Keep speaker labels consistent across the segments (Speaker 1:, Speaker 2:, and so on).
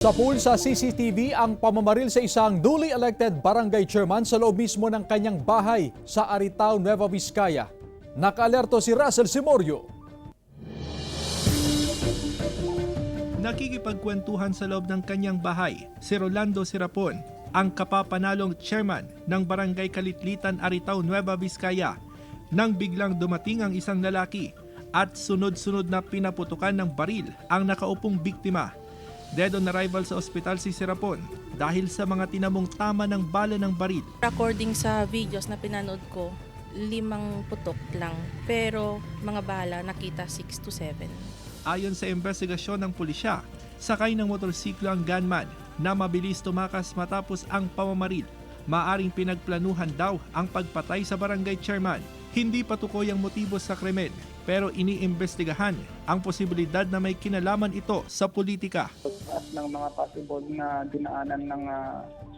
Speaker 1: Sa pool sa CCTV ang pamamaril sa isang duly elected barangay chairman sa loob mismo ng kanyang bahay sa Aritao, Nueva Vizcaya. Nakaalerto si Russell Simorio.
Speaker 2: Nakikipagkwentuhan sa loob ng kanyang bahay si Rolando Sirapon, ang kapapanalong chairman ng Barangay Kalitlitan, Aritao, Nueva Vizcaya, nang biglang dumating ang isang lalaki at sunod-sunod na pinaputukan ng baril ang nakaupong biktima. Dead on arrival sa ospital si Sirapon dahil sa mga tinamong tama ng bala ng baril.
Speaker 3: According sa videos na pinanood ko, 5 putok lang. Pero mga bala nakita 6 to 7.
Speaker 2: Ayon sa investigasyon ng pulisya, sakay ng motorsiklo ang gunman na mabilis tumakas matapos ang pamamaril. Maaring pinagplanuhan daw ang pagpatay sa barangay chairman. Hindi patukoy ang motibo sa krimen pero iniimbestigahan ang posibilidad na may kinalaman ito sa politika.
Speaker 4: At ng mga possible na dinaanan ng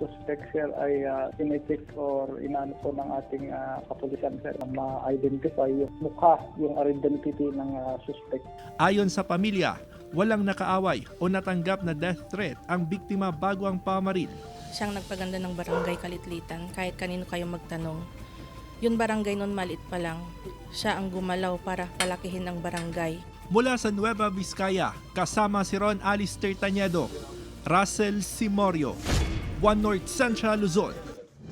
Speaker 4: suspect sir ay sinecheck or inano po ng ating kapulisan sir na ma-identify yung mukha, yung identity ng suspect.
Speaker 2: Ayon sa pamilya, walang nakaaway o natanggap na death threat ang biktima bago ang pamaril.
Speaker 3: Siyang nagpaganda ng barangay Kalitlitan, kahit kanino kayo magtanong. Yung barangay nun maliit pa lang, siya ang gumalaw para palakihin ang barangay.
Speaker 2: Mula sa Nueva Vizcaya, kasama si Ron Alister Tañedo, Russell Simorio, One North Central Luzon.